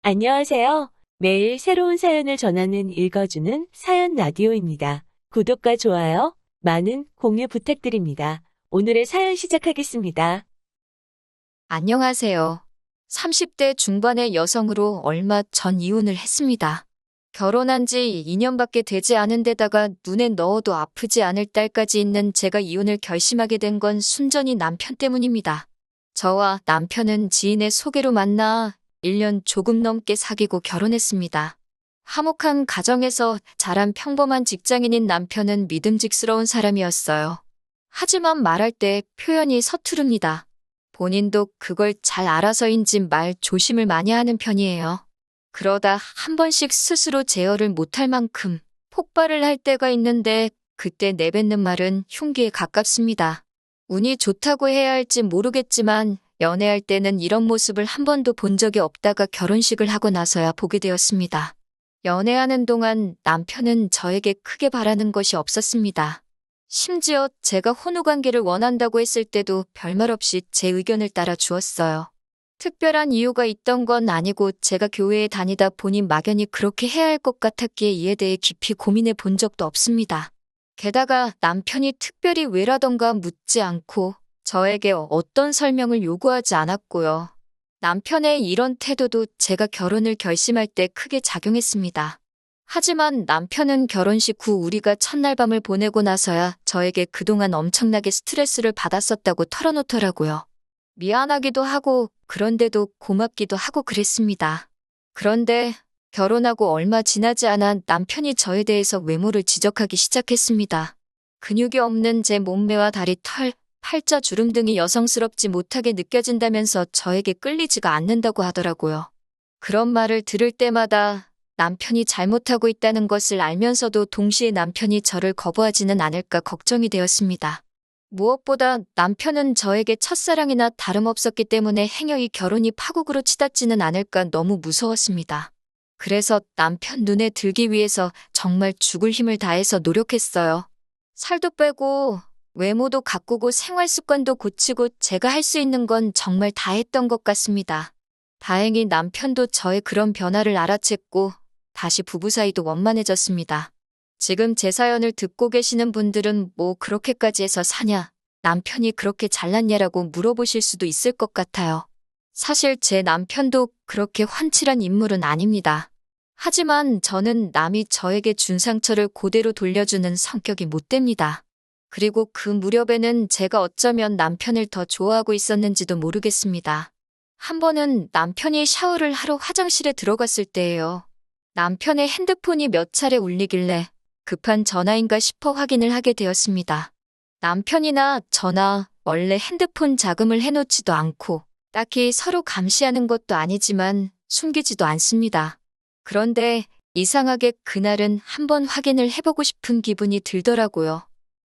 안녕하세요. 매일 새로운 사연을 전하는 읽어주는 사연 라디오입니다. 구독과 좋아요, 많은 공유 부탁드립니다. 오늘의 사연 시작하겠습니다. 안녕하세요. 30대 중반의 여성으로 얼마 전 이혼을 했습니다. 결혼한 지 2년밖에 되지 않은 데다가 눈에 넣어도 아프지 않을 딸까지 있는 제가 이혼을 결심하게 된 건 순전히 남편 때문입니다. 저와 남편은 지인의 소개로 만나 1년 조금 넘게 사귀고 결혼했습니다. 화목한 가정에서 자란 평범한 직장인인 남편은 믿음직스러운 사람이었어요. 하지만 말할 때 표현이 서투릅니다. 본인도 그걸 잘 알아서인지 말 조심을 많이 하는 편이에요. 그러다 한 번씩 스스로 제어를 못할 만큼 폭발을 할 때가 있는데 그때 내뱉는 말은 흉기에 가깝습니다. 운이 좋다고 해야 할지 모르겠지만 연애할 때는 이런 모습을 한 번도 본 적이 없다가 결혼식을 하고 나서야 보게 되었습니다. 연애하는 동안 남편은 저에게 크게 바라는 것이 없었습니다. 심지어 제가 혼후 관계를 원한다고 했을 때도 별말 없이 제 의견을 따라 주었어요. 특별한 이유가 있던 건 아니고 제가 교회에 다니다 보니 막연히 그렇게 해야 할 것 같았기에 이에 대해 깊이 고민해 본 적도 없습니다. 게다가 남편이 특별히 왜라던가 묻지 않고 저에게 어떤 설명을 요구하지 않았고요. 남편의 이런 태도도 제가 결혼을 결심할 때 크게 작용했습니다. 하지만 남편은 결혼식 후 우리가 첫날 밤을 보내고 나서야 저에게 그동안 엄청나게 스트레스를 받았었다고 털어놓더라고요. 미안하기도 하고 그런데도 고맙기도 하고 그랬습니다. 그런데 결혼하고 얼마 지나지 않아 남편이 저에 대해서 외모를 지적하기 시작했습니다. 근육이 없는 제 몸매와 다리 털, 팔자 주름 등이 여성스럽지 못하게 느껴진다면서 저에게 끌리지가 않는다고 하더라고요. 그런 말을 들을 때마다 남편이 잘못하고 있다는 것을 알면서도 동시에 남편이 저를 거부하지는 않을까 걱정이 되었습니다. 무엇보다 남편은 저에게 첫사랑이나 다름없었기 때문에 행여이 결혼이 파국으로 치닫지는 않을까 너무 무서웠습니다. 그래서 남편 눈에 들기 위해서 정말 죽을 힘을 다해서 노력했어요. 살도 빼고 외모도 가꾸고 생활 습관도 고치고 제가 할 수 있는 건 정말 다 했던 것 같습니다. 다행히 남편도 저의 그런 변화를 알아챘고 다시 부부 사이도 원만해졌습니다. 지금 제 사연을 듣고 계시는 분들은 뭐 그렇게까지 해서 사냐, 남편이 그렇게 잘났냐라고 물어보실 수도 있을 것 같아요. 사실 제 남편도 그렇게 환칠한 인물은 아닙니다. 하지만 저는 남이 저에게 준 상처를 그대로 돌려주는 성격이 못 됩니다. 그리고 그 무렵에는 제가 어쩌면 남편을 더 좋아하고 있었는지도 모르겠습니다. 한 번은 남편이 샤워를 하러 화장실에 들어갔을 때예요. 남편의 핸드폰이 몇 차례 울리길래 급한 전화인가 싶어 확인을 하게 되었습니다. 남편이나 저나 원래 핸드폰 자금을 해놓지도 않고 딱히 서로 감시하는 것도 아니지만 숨기지도 않습니다. 그런데 이상하게 그날은 한번 확인을 해보고 싶은 기분이 들더라고요.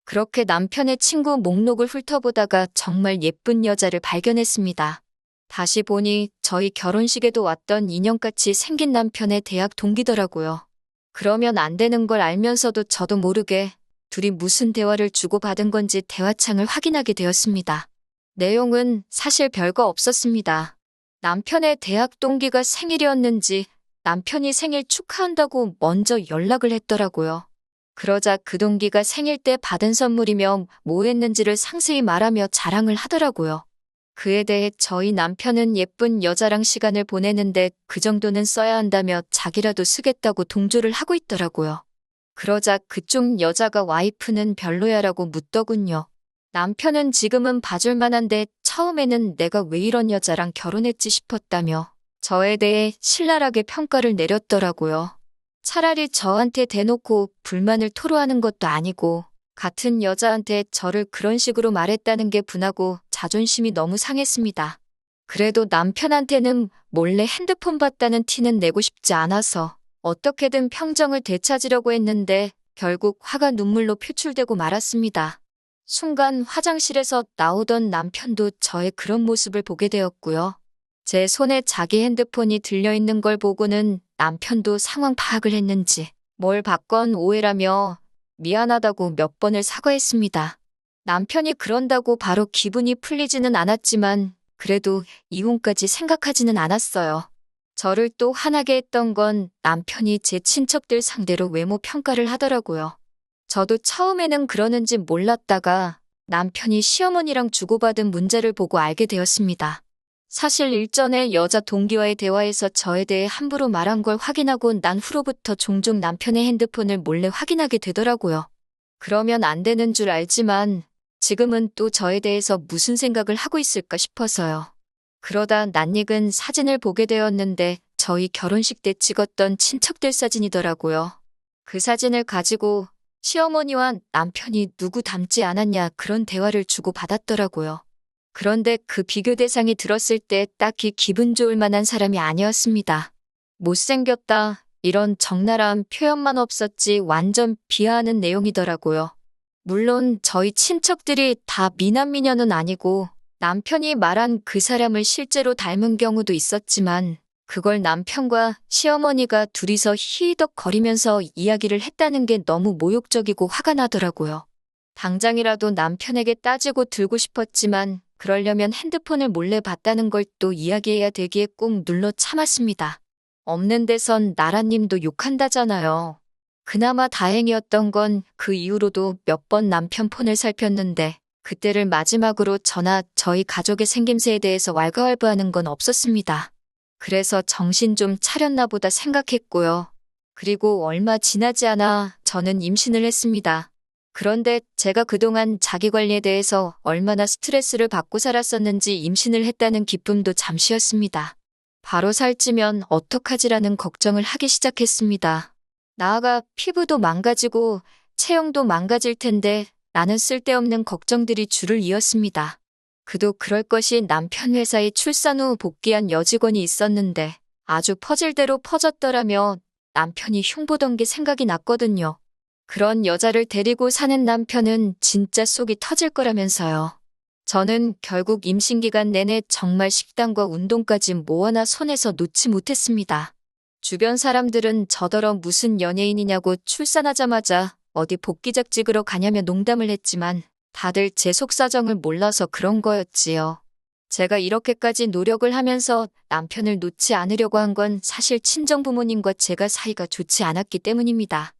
그렇게 남편의 친구 목록을 훑어보다가 정말 예쁜 여자를 발견했습니다. 다시 보니 저희 결혼식에도 왔던 인형같이 생긴 남편의 대학 동기더라고요. 그러면 안 되는 걸 알면서도 저도 모르게 둘이 무슨 대화를 주고받은 건지 대화창을 확인하게 되었습니다. 내용은 사실 별거 없었습니다. 남편의 대학 동기가 생일이었는지 남편이 생일 축하한다고 먼저 연락을 했더라고요. 그러자 그 동기가 생일 때 받은 선물이며 뭐 했는지를 상세히 말하며 자랑을 하더라고요. 그에 대해 저희 남편은 예쁜 여자랑 시간을 보내는데 그 정도는 써야 한다며 자기라도 쓰겠다고 동조를 하고 있더라고요. 그러자 그쪽 여자가 와이프는 별로야라고 묻더군요. 남편은 지금은 봐줄 만한데 처음에는 내가 왜 이런 여자랑 결혼했지 싶었다며 저에 대해 신랄하게 평가를 내렸더라고요. 차라리 저한테 대놓고 불만을 토로하는 것도 아니고 같은 여자한테 저를 그런 식으로 말했다는 게 분하고 자존심이 너무 상했습니다. 그래도 남편한테는 몰래 핸드폰 봤다는 티는 내고 싶지 않아서 어떻게든 평정을 되찾으려고 했는데 결국 화가 눈물로 표출되고 말았습니다. 순간 화장실에서 나오던 남편도 저의 그런 모습을 보게 되었고요. 제 손에 자기 핸드폰이 들려있는 걸 보고는 남편도 상황 파악을 했는지 뭘 봤건 오해라며 미안하다고 몇 번을 사과했습니다. 남편이 그런다고 바로 기분이 풀리지는 않았지만 그래도 이혼까지 생각하지는 않았어요. 저를 또 화나게 했던 건 남편이 제 친척들 상대로 외모 평가를 하더라고요. 저도 처음에는 그러는지 몰랐다가 남편이 시어머니랑 주고받은 문자를 보고 알게 되었습니다. 사실 일전에 여자 동기와의 대화에서 저에 대해 함부로 말한 걸 확인하고 난 후로부터 종종 남편의 핸드폰을 몰래 확인하게 되더라고요. 그러면 안 되는 줄 알지만 지금은 또 저에 대해서 무슨 생각을 하고 있을까 싶어서요. 그러다 낯익은 사진을 보게 되었는데 저희 결혼식 때 찍었던 친척들 사진이더라고요. 그 사진을 가지고 시어머니와 남편이 누구 닮지 않았냐 그런 대화를 주고받았더라고요. 그런데 그 비교 대상이 들었을 때 딱히 기분 좋을 만한 사람이 아니었습니다. 못생겼다 이런 적나라한 표현만 없었지 완전 비하하는 내용이더라고요. 물론 저희 친척들이 다 미남미녀는 아니고 남편이 말한 그 사람을 실제로 닮은 경우도 있었지만 그걸 남편과 시어머니가 둘이서 히히덕거리면서 이야기를 했다는 게 너무 모욕적이고 화가 나더라고요. 당장이라도 남편에게 따지고 들고 싶었지만 그러려면 핸드폰을 몰래 봤다는 걸 또 이야기해야 되기에 꾹 눌러 참았습니다. 없는 데선 나라님도 욕한다잖아요. 그나마 다행이었던 건 그 이후로도 몇 번 남편 폰을 살폈는데 그때를 마지막으로 저나 저희 가족의 생김새에 대해서 왈가왈부하는 건 없었습니다. 그래서 정신 좀 차렸나 보다 생각했고요. 그리고 얼마 지나지 않아 저는 임신을 했습니다. 그런데 제가 그동안 자기관리에 대해서 얼마나 스트레스를 받고 살았었는지 임신을 했다는 기쁨도 잠시였습니다. 바로 살찌면 어떡하지라는 걱정을 하기 시작했습니다. 나아가 피부도 망가지고 체형도 망가질 텐데 라는 쓸데없는 걱정들이 줄을 이었습니다. 그도 그럴 것이 남편 회사에 출산 후 복귀한 여직원이 있었는데 아주 퍼질 대로 퍼졌더라며 남편이 흉보던 게 생각이 났거든요. 그런 여자를 데리고 사는 남편은 진짜 속이 터질 거라면서요. 저는 결국 임신 기간 내내 정말 식단과 운동까지 뭐 하나 손에서 놓지 못했습니다. 주변 사람들은 저더러 무슨 연예인이냐고 출산하자마자 어디 복귀작 찍으러 가냐며 농담을 했지만 다들 제 속사정을 몰라서 그런 거였지요. 제가 이렇게까지 노력을 하면서 남편을 놓지 않으려고 한 건 사실 친정부모님과 제가 사이가 좋지 않았기 때문입니다.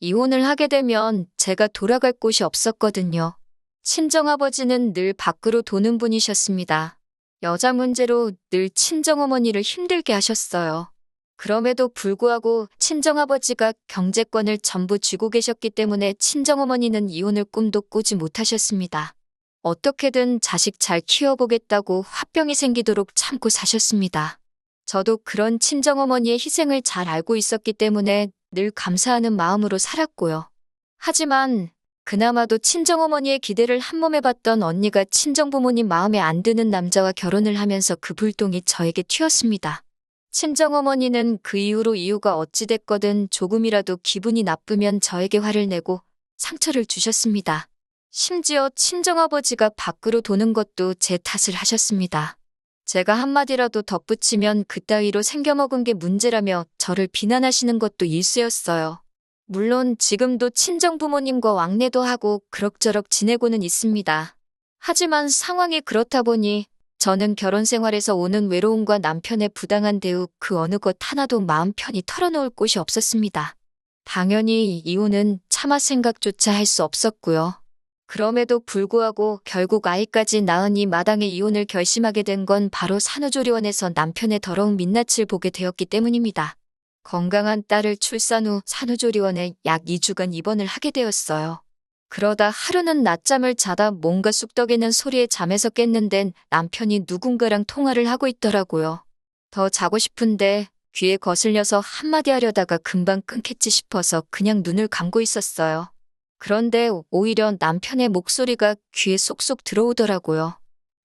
이혼을 하게 되면 제가 돌아갈 곳이 없었거든요. 친정아버지는 늘 밖으로 도는 분이셨습니다. 여자 문제로 늘 친정어머니를 힘들게 하셨어요. 그럼에도 불구하고 친정아버지가 경제권을 전부 쥐고 계셨기 때문에 친정어머니는 이혼을 꿈도 꾸지 못하셨습니다. 어떻게든 자식 잘 키워보겠다고 화병이 생기도록 참고 사셨습니다. 저도 그런 친정어머니의 희생을 잘 알고 있었기 때문에 늘 감사하는 마음으로 살았고요. 하지만 그나마도 친정어머니의 기대를 한몸에 봤던 언니가 친정부모님 마음에 안 드는 남자와 결혼을 하면서 그 불똥이 저에게 튀었습니다. 친정어머니는 그 이후로 이유가 어찌됐거든 조금이라도 기분이 나쁘면 저에게 화를 내고 상처를 주셨습니다. 심지어 친정아버지가 밖으로 도는 것도 제 탓을 하셨습니다. 제가 한마디라도 덧붙이면 그따위로 생겨먹은 게 문제라며 저를 비난하시는 것도 일쑤였어요. 물론 지금도 친정부모님과 왕래도 하고 그럭저럭 지내고는 있습니다. 하지만 상황이 그렇다 보니 저는 결혼 생활에서 오는 외로움과 남편의 부당한 대우 그 어느 것 하나도 마음 편히 털어놓을 곳이 없었습니다. 당연히 이혼은 차마 생각조차 할 수 없었고요. 그럼에도 불구하고 결국 아이까지 낳으니 마당에 이혼을 결심하게 된 건 바로 산후조리원에서 남편의 더러운 민낯을 보게 되었기 때문입니다. 건강한 딸을 출산 후 산후조리원에 약 2주간 입원을 하게 되었어요. 그러다 하루는 낮잠을 자다 뭔가 쑥덕이는 소리에 잠에서 깼는데 남편이 누군가랑 통화를 하고 있더라고요. 더 자고 싶은데 귀에 거슬려서 한마디 하려다가 금방 끊겠지 싶어서 그냥 눈을 감고 있었어요. 그런데 오히려 남편의 목소리가 귀에 쏙쏙 들어오더라고요.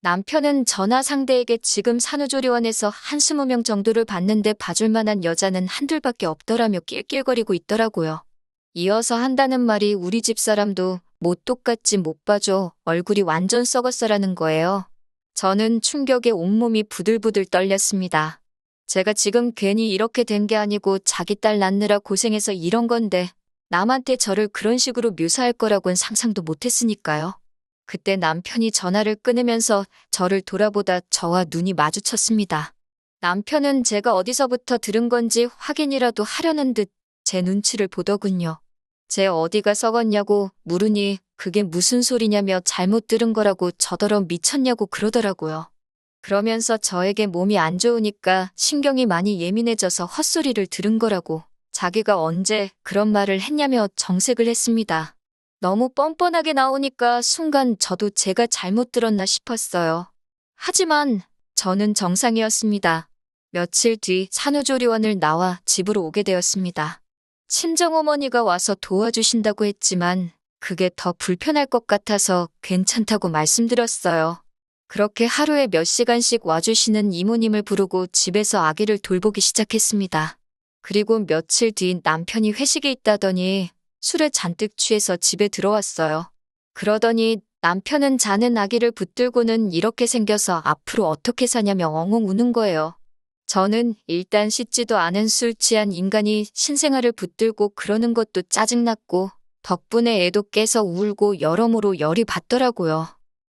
남편은 전화 상대에게 지금 산후조리원에서 한 20명 정도를 봤는데 봐줄 만한 여자는 한둘밖에 없더라며 낄낄거리고 있더라고요. 이어서 한다는 말이 우리 집 사람도 뭐 똑같지 못 봐줘 얼굴이 완전 썩었어라는 거예요. 저는 충격에 온몸이 부들부들 떨렸습니다. 제가 지금 괜히 이렇게 된 게 아니고 자기 딸 낳느라 고생해서 이런 건데 남한테 저를 그런 식으로 묘사할 거라고는 상상도 못했으니까요. 그때 남편이 전화를 끊으면서 저를 돌아보다 저와 눈이 마주쳤습니다. 남편은 제가 어디서부터 들은 건지 확인이라도 하려는 듯 제 눈치를 보더군요. 제 어디가 썩었냐고 물으니 그게 무슨 소리냐며 잘못 들은 거라고 저더러 미쳤냐고 그러더라고요. 그러면서 저에게 몸이 안 좋으니까 신경이 많이 예민해져서 헛소리를 들은 거라고 자기가 언제 그런 말을 했냐며 정색을 했습니다. 너무 뻔뻔하게 나오니까 순간 저도 제가 잘못 들었나 싶었어요. 하지만 저는 정상이었습니다. 며칠 뒤 산후조리원을 나와 집으로 오게 되었습니다. 친정어머니가 와서 도와주신다고 했지만 그게 더 불편할 것 같아서 괜찮다고 말씀드렸어요. 그렇게 하루에 몇 시간씩 와주시는 이모님을 부르고 집에서 아기를 돌보기 시작했습니다. 그리고 며칠 뒤 남편이 회식에 있다더니 술에 잔뜩 취해서 집에 들어왔어요. 그러더니 남편은 자는 아기를 붙들고는 이렇게 생겨서 앞으로 어떻게 사냐며 엉엉 우는 거예요. 저는 일단 씻지도 않은 술 취한 인간이 신생아를 붙들고 그러는 것도 짜증났고 덕분에 애도 깨서 울고 여러모로 열이 받더라고요.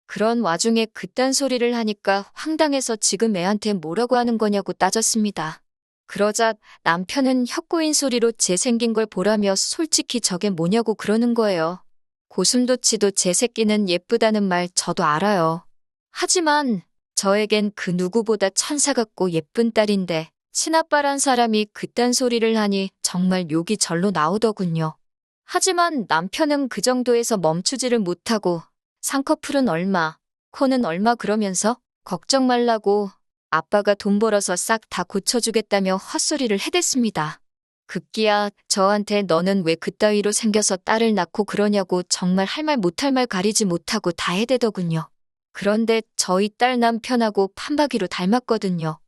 그런 와중에 그딴 소리를 하니까 황당해서 지금 애한테 뭐라고 하는 거냐고 따졌습니다. 그러자 남편은 혀꼬인 소리로 제 생긴 걸 보라며 솔직히 저게 뭐냐고 그러는 거예요. 고슴도치도 제 새끼는 예쁘다는 말 저도 알아요. 하지만 저에겐 그 누구보다 천사 같고 예쁜 딸인데 친아빠란 사람이 그딴 소리를 하니 정말 욕이 절로 나오더군요. 하지만 남편은 그 정도에서 멈추지를 못하고 쌍꺼풀은 얼마, 코는 얼마 그러면서 걱정 말라고 아빠가 돈 벌어서 싹 다 고쳐주겠다며 헛소리를 해댔습니다. 급기야 저한테 너는 왜 그따위로 생겨서 딸을 낳고 그러냐고 정말 할 말 못할 말 가리지 못하고 다 해대더군요. 그런데 저희 딸 남편하고 판박이로 닮았거든요.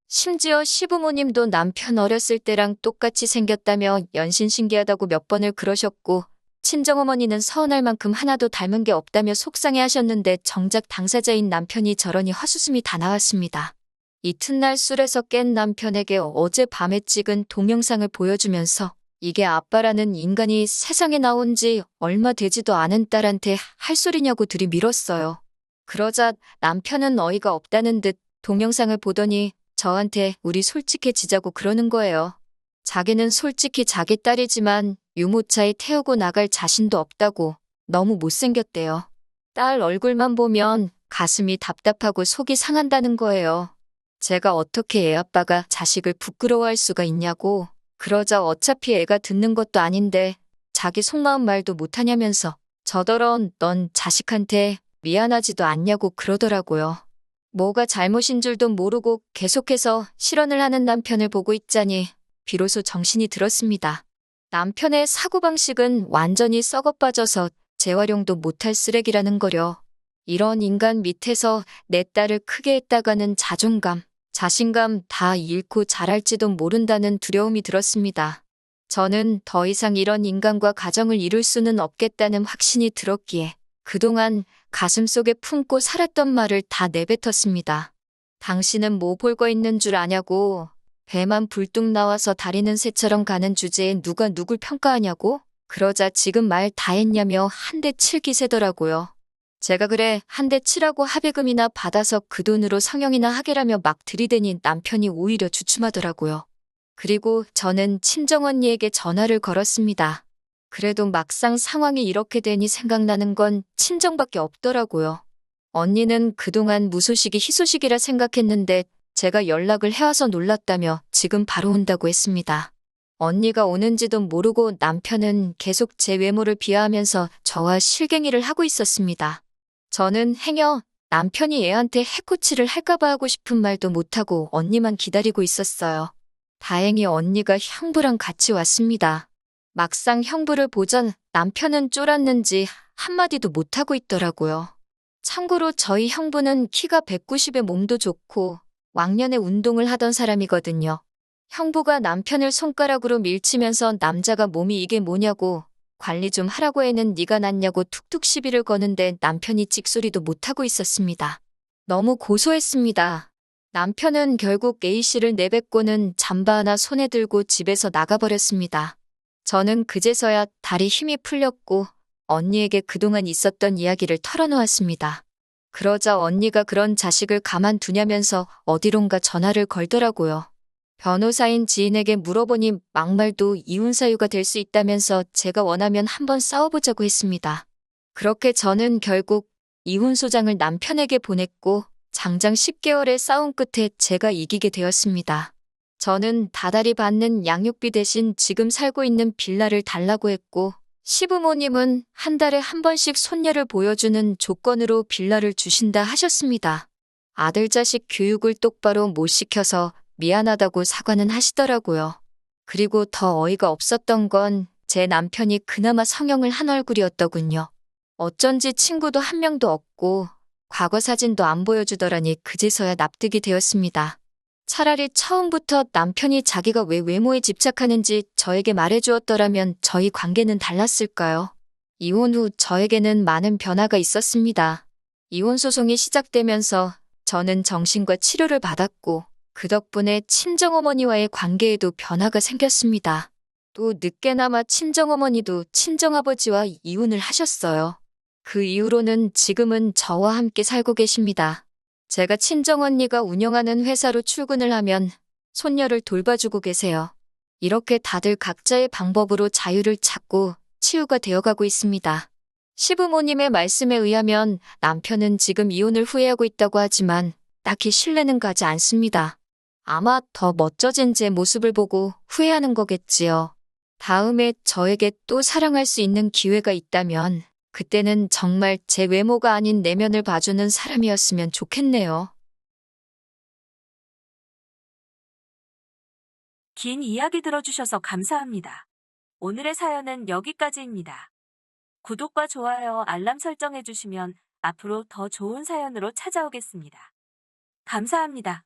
심지어 시부모님도 남편 어렸을 때랑 똑같이 생겼다며 연신 신기하다고 몇 번을 그러셨고 친정어머니는 서운할 만큼 하나도 닮은 게 없다며 속상해 하셨는데 정작 당사자인 남편이 저러니 헛웃음이 다 나왔습니다. 이튿날 술에서 깬 남편에게 어젯밤에 찍은 동영상을 보여주면서 이게 아빠라는 인간이 세상에 나온 지 얼마 되지도 않은 딸한테 할 소리냐고 들이밀었어요. 그러자 남편은 어이가 없다는 듯 동영상을 보더니 저한테 우리 솔직해지자고 그러는 거예요. 자기는 솔직히 자기 딸이지만 유모차에 태우고 나갈 자신도 없다고 너무 못생겼대요. 딸 얼굴만 보면 가슴이 답답하고 속이 상한다는 거예요. 제가 어떻게 애 아빠가 자식을 부끄러워할 수가 있냐고 그러자 어차피 애가 듣는 것도 아닌데 자기 속마음 말도 못하냐면서 저더러 넌 자식한테 미안하지도 않냐고 그러더라고요. 뭐가 잘못인 줄도 모르고 계속해서 실언을 하는 남편을 보고 있자니 비로소 정신이 들었습니다. 남편의 사고방식은 완전히 썩어빠져서 재활용도 못할 쓰레기라는 거려. 이런 인간 밑에서 내 딸을 크게 했다가는 자존감, 자신감 다 잃고 자랄지도 모른다는 두려움이 들었습니다. 저는 더 이상 이런 인간과 가정을 이룰 수는 없겠다는 확신이 들었기에 그동안 가슴속에 품고 살았던 말을 다 내뱉었습니다. 당신은 뭐 볼거 있는 줄 아냐고. 배만 불뚝 나와서 다리는 새처럼 가는 주제에 누가 누굴 평가하냐고? 그러자 지금 말 다 했냐며 한 대 칠 기세더라고요. 제가 그래 한 대 치라고 합의금이나 받아서 그 돈으로 성형이나 하게라며 막 들이대니 남편이 오히려 주춤하더라고요. 그리고 저는 친정언니에게 전화를 걸었습니다. 그래도 막상 상황이 이렇게 되니 생각나는 건 친정밖에 없더라고요. 언니는 그동안 무소식이 희소식이라 생각했는데 제가 연락을 해와서 놀랐다며 지금 바로 온다고 했습니다. 언니가 오는지도 모르고 남편은 계속 제 외모를 비하하면서 저와 실갱이를 하고 있었습니다. 저는 행여 남편이 애한테 해코치를 할까봐 하고 싶은 말도 못하고 언니만 기다리고 있었어요. 다행히 언니가 형부랑 같이 왔습니다. 막상 형부를 보자 남편은 쫄았는지 한마디도 못하고 있더라고요. 참고로 저희 형부는 키가 190에 몸도 좋고 왕년에 운동을 하던 사람이거든요. 형부가 남편을 손가락으로 밀치면서 남자가 몸이 이게 뭐냐고 관리 좀 하라고 애는 네가 낳냐고 툭툭 시비를 거는데 남편이 찍소리도 못하고 있었습니다. 너무 고소했습니다. 남편은 결국 A씨를 내뱉고는 잠바 하나 손에 들고 집에서 나가버렸습니다. 저는 그제서야 다리 힘이 풀렸고 언니에게 그동안 있었던 이야기를 털어놓았습니다. 그러자 언니가 그런 자식을 가만두냐면서 어디론가 전화를 걸더라고요. 변호사인 지인에게 물어보니 막말도 이혼 사유가 될 수 있다면서 제가 원하면 한번 싸워보자고 했습니다. 그렇게 저는 결국 이혼 소장을 남편에게 보냈고 장장 10개월의 싸움 끝에 제가 이기게 되었습니다. 저는 다달이 받는 양육비 대신 지금 살고 있는 빌라를 달라고 했고 시부모님은 한 달에 한 번씩 손녀를 보여주는 조건으로 빌라를 주신다 하셨습니다. 아들 자식 교육을 똑바로 못 시켜서 미안하다고 사과는 하시더라고요. 그리고 더 어이가 없었던 건 제 남편이 그나마 성형을 한 얼굴이었더군요. 어쩐지 친구도 한 명도 없고 과거 사진도 안 보여주더라니 그제서야 납득이 되었습니다. 차라리 처음부터 남편이 자기가 왜 외모에 집착하는지 저에게 말해주었더라면 저희 관계는 달랐을까요? 이혼 후 저에게는 많은 변화가 있었습니다. 이혼 소송이 시작되면서 저는 정신과 치료를 받았고 그 덕분에 친정어머니와의 관계에도 변화가 생겼습니다. 또 늦게나마 친정어머니도 친정아버지와 이혼을 하셨어요. 그 이후로는 지금은 저와 함께 살고 계십니다. 제가 친정언니가 운영하는 회사로 출근을 하면 손녀를 돌봐주고 계세요. 이렇게 다들 각자의 방법으로 자유를 찾고 치유가 되어가고 있습니다. 시부모님의 말씀에 의하면 남편은 지금 이혼을 후회하고 있다고 하지만 딱히 신뢰는 가지 않습니다. 아마 더 멋져진 제 모습을 보고 후회하는 거겠지요. 다음에 저에게 또 사랑할 수 있는 기회가 있다면 그때는 정말 제 외모가 아닌 내면을 봐주는 사람이었으면 좋겠네요. 긴 이야기 들어주셔서 감사합니다. 오늘의 사연은 여기까지입니다. 구독과 좋아요, 알람 설정해주시면 앞으로 더 좋은 사연으로 찾아오겠습니다. 감사합니다.